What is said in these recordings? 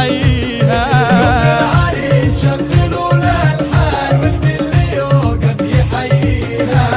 يحييها. العريس شغلوا الالحان والكل يوقف يحييها.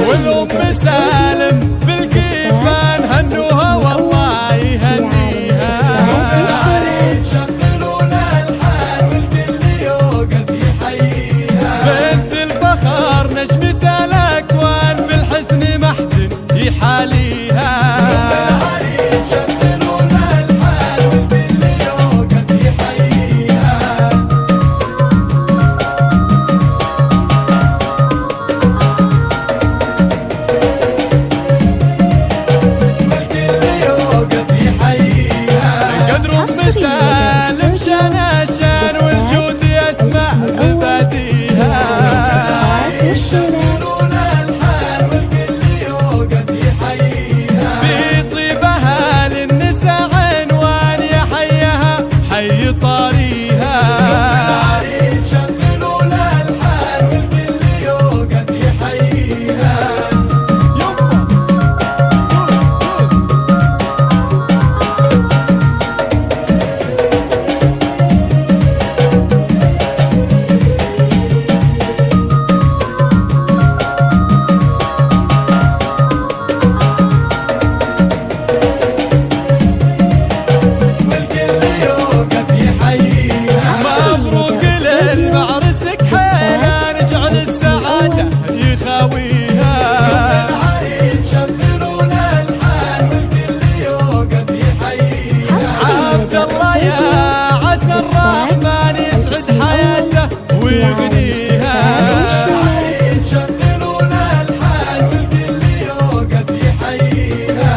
والأم سالم بالكيفان هنوها والله يهنيها. العريس شغلوا الالحان والكل يوقف يحييها. بنت الفخر نجمة الأكوان بالحسن محد يحاليها. العريس شغلوا الالحان والكل يوقف يحييها. سالم شان والجود يسمع ببديها. شغلوا الالحان والكل يوقف يحييها. بطيبها للنساء عنوان يحيها حي طاريها. العريس شغلوا الالحان والكل يوقف يحييها. مبروك للمعرسك حيلان جعل السعادة يخاويها. العريس شغلوا الالحان والكل يوقف يحييها. عبد الله يا عسى الرحمن يسعد حياته ويغنيها. العريس شغلوا الالحان والكل يوقف يحييها.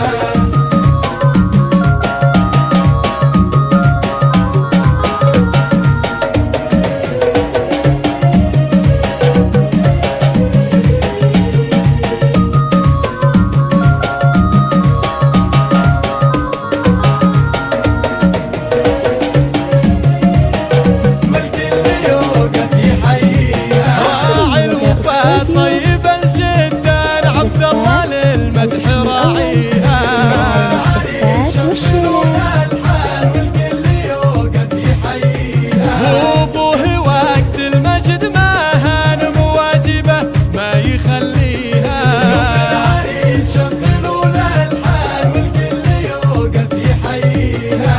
طيب الجدان عبد الله للمدح راعيها. وابوه وقت المجد ما هان مواجبه ما يخليها. العريس شغلوا الالحان والكل يوقف يحييها.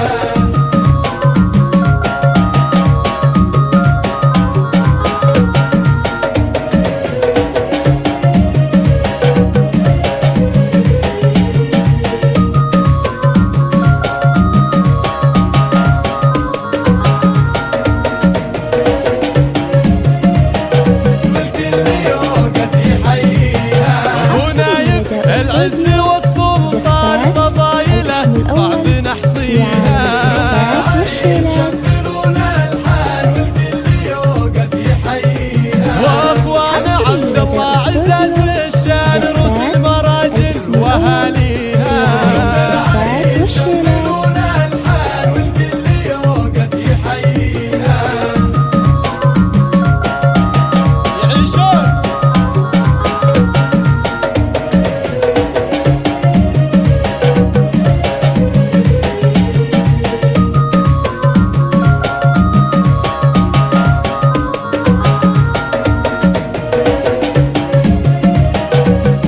العز والسلطان فضايله صعب نحصيها. شغلوا الالحان والكل يوقف يحييها. واخوان عبد الله عزاز للشان رؤوس المراجل واهاليها. شغلوا الالحان والكل يوقف يحييها. يعيشون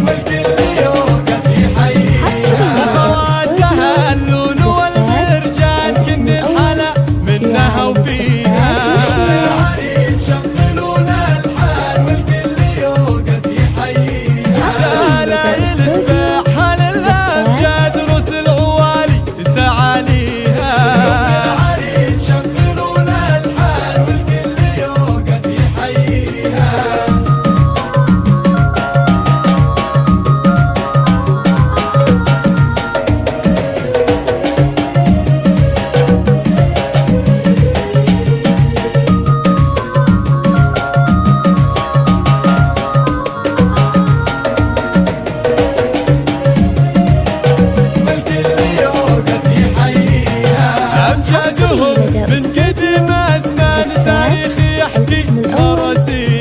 والكل مراسيها.